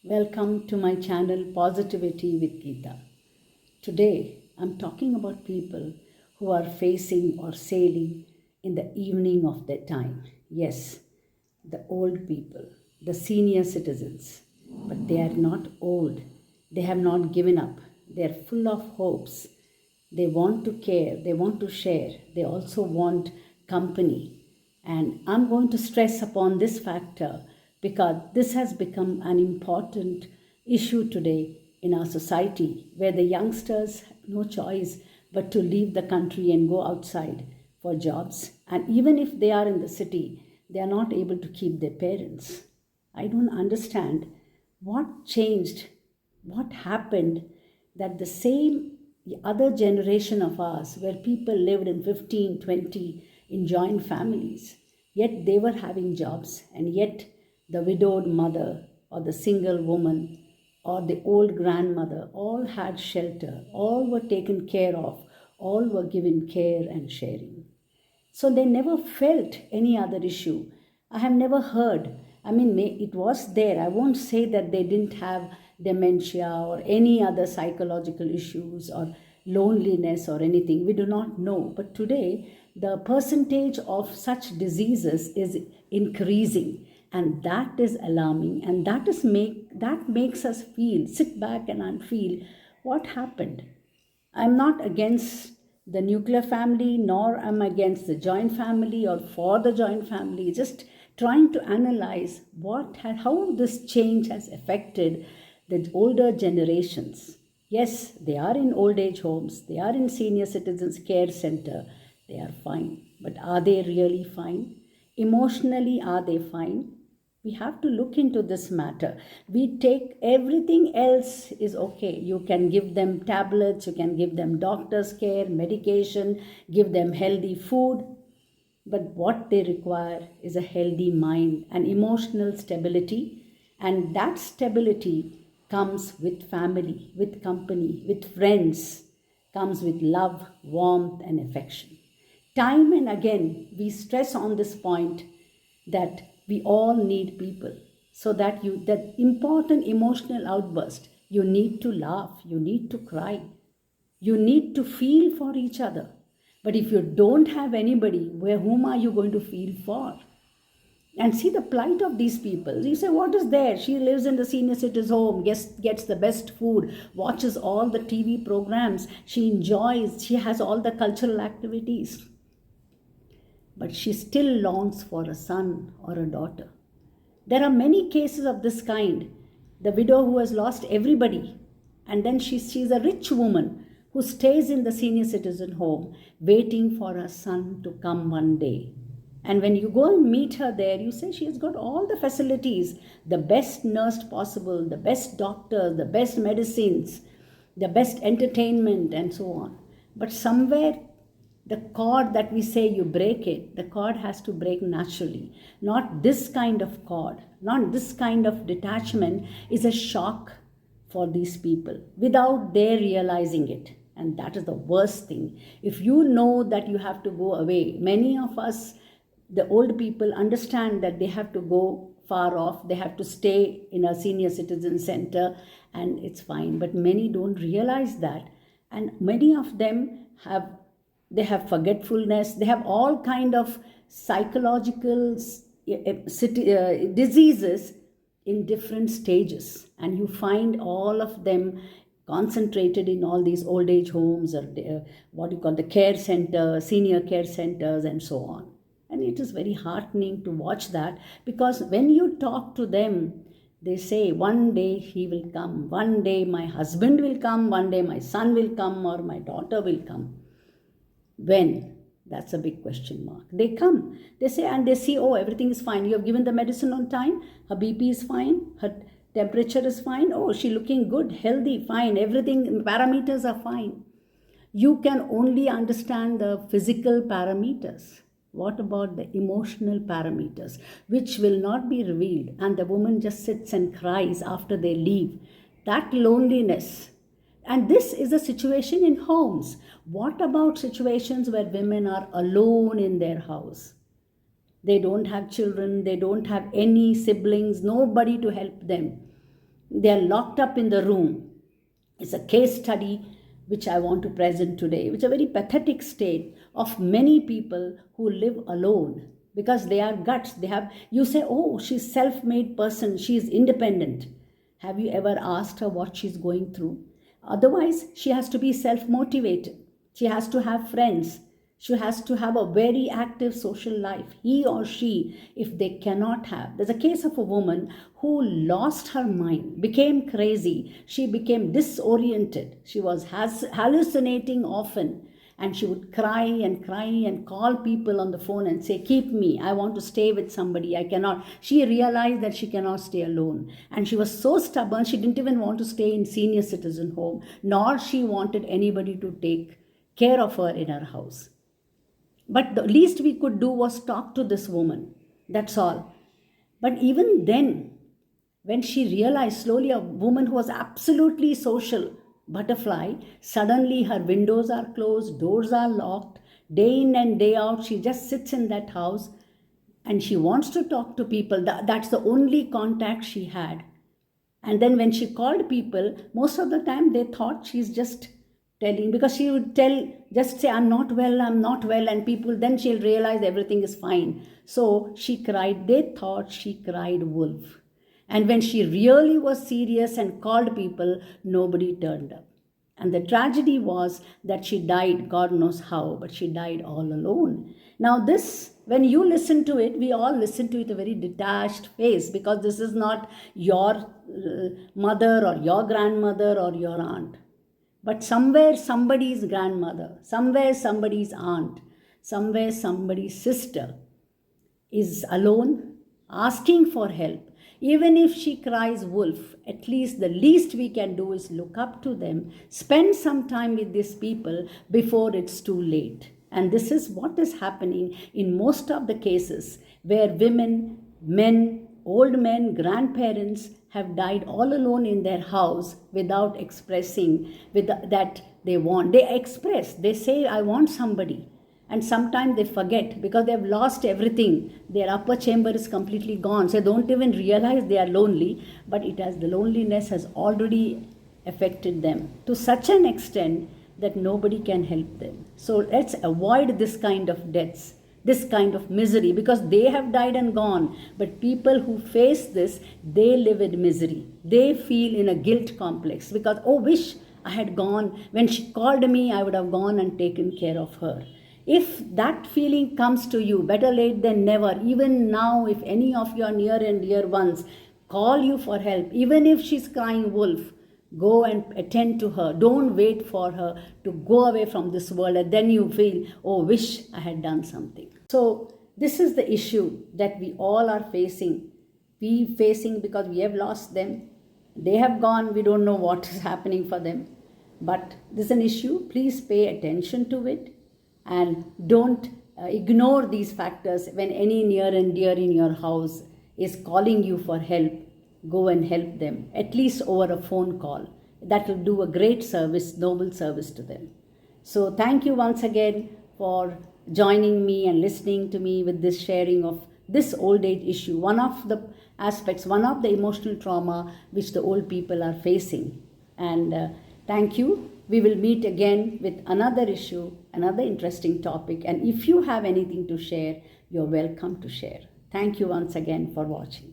Welcome to my channel Positivity with Geeta. Today I'm talking about people who are facing or sailing in the evening of their time. Yes, the old people, the senior citizens, but they are not old. They have not given up. They are full of hopes. They want to care, they want to share, they also want company. And I'm going to stress upon this factor because this has become an important issue today in our society where the youngsters have no choice but to leave the country and go outside for jobs. And even if they are in the city, they are not able to keep their parents. I don't understand what changed, what happened that the same other generation of ours where people lived in 15, 20 in joint families, yet they were having jobs, and yet the widowed mother or the single woman or the old grandmother all had shelter, all were taken care of, all were given care and sharing. So they never felt any other issue. I have never heard. I mean, it was there. I won't say that they didn't have dementia or any other psychological issues or loneliness or anything. We do not know. But today, the percentage of such diseases is increasing, and that is alarming. And that makes us sit back and feel what happened. I'm not against the nuclear family, nor am I against the joint family or for the joint family. Just trying to analyze how this change has affected the older generations. Yes, they are in old age homes, they are in senior citizens care center, they are fine. But are they really fine? Emotionally, are they fine? We have to look into this matter. We take everything else is okay. You can give them tablets, you can give them doctor's care, medication, give them healthy food. But what they require is a healthy mind and emotional stability. And that stability comes with family, with company, with friends, comes with love, warmth, and affection. Time and again, we stress on this point that we all need people, so that that important emotional outburst, you need to laugh, you need to cry, you need to feel for each other. But if you don't have anybody, whom are you going to feel for? And see the plight of these people. You say, what is there? She lives in the senior citizen home, gets the best food, watches all the TV programs, she enjoys, she has all the cultural activities, but she still longs for a son or a daughter. There are many cases of this kind. The widow who has lost everybody, and then she's a rich woman who stays in the senior citizen home waiting for her son to come one day. And when you go and meet her there, you say she has got all the facilities, the best nurse possible, the best doctors, the best medicines, the best entertainment, and so on. But somewhere the cord that we say you break it, the cord has to break naturally. Not this kind of cord, not this kind of detachment is a shock for these people without their realizing it. And that is the worst thing. If you know that you have to go away, many of us, the old people, understand that they have to go far off, they have to stay in a senior citizen center, and it's fine. But many don't realize that. And many of them have forgetfulness, they have all kind of psychological diseases in different stages, and you find all of them concentrated in all these old age homes or what you call the care center, senior care centers, and so on. And it is very heartening to watch that, because when you talk to them, they say, one day he will come, one day my husband will come, one day my son will come, or my daughter will come. When? That's a big question mark. They come, they say, and they see, oh, everything is fine. You have given the medicine on time. Her BP is fine. Her temperature is fine. Oh, she's looking good, healthy, fine. Everything, parameters are fine. You can only understand the physical parameters. What about the emotional parameters, which will not be revealed? And the woman just sits and cries after they leave. That loneliness. And this is a situation in homes. What about situations where women are alone in their house? They don't have children, they don't have any siblings, nobody to help them. They are locked up in the room. It's a case study which I want to present today, which is a very pathetic state of many people who live alone because they are guts. They have, you say, oh, she's self-made person, she's independent. Have you ever asked her what she's going through? Otherwise, she has to be self-motivated. She has to have friends. She has to have a very active social life. He or she, if they cannot have. There's a case of a woman who lost her mind, became crazy. She became disoriented. She was hallucinating often. And she would cry and call people on the phone and say, keep me. I want to stay with somebody. I cannot. She realized that she cannot stay alone. And she was so stubborn, she didn't even want to stay in senior citizen home, nor she wanted anybody to take care of her in her house. But the least we could do was talk to this woman. That's all. But even then, when she realized slowly, a woman who was absolutely social butterfly, suddenly her windows are closed, doors are locked, day in and day out, she just sits in that house and she wants to talk to people. That's the only contact she had. And then when she called people, most of the time they thought she's just telling, because she would just say, I'm not well, and people, then she'll realize everything is fine. So she cried, they thought she cried wolf. And when she really was serious and called people, nobody turned up. And the tragedy was that she died, God knows how, but she died all alone. Now this, when you listen to it, we all listen to it a very detached face, because this is not your mother or your grandmother or your aunt. But somewhere somebody's grandmother, somewhere somebody's aunt, somewhere somebody's sister is alone, asking for help. Even if she cries wolf, at least the least we can do is look up to them, spend some time with these people before it's too late. And this is what is happening in most of the cases where women, men, old men, grandparents have died all alone in their house without expressing that they want. They express, they say, I want somebody. And sometimes they forget because they've lost everything. Their upper chamber is completely gone. So they don't even realize they are lonely, but the loneliness has already affected them to such an extent that nobody can help them. So let's avoid this kind of deaths, this kind of misery, because they have died and gone. But people who face this, they live in misery. They feel in a guilt complex because, oh, wish I had gone. When she called me, I would have gone and taken care of her. If that feeling comes to you, better late than never. Even now, if any of your near and dear ones call you for help, even if she's crying wolf, go and attend to her. Don't wait for her to go away from this world and then you feel, oh, wish I had done something. So this is the issue that we all are facing. We facing because we have lost them. They have gone. We don't know what is happening for them. But this is an issue. Please pay attention to it. And don't ignore these factors. When any near and dear in your house is calling you for help, go and help them, at least over a phone call. That will do a great service, noble service to them. So thank you once again for joining me and listening to me with this sharing of this old age issue, one of the aspects, one of the emotional trauma which the old people are facing. And thank you. We will meet again with another issue, another interesting topic. And if you have anything to share, you're welcome to share. Thank you once again for watching.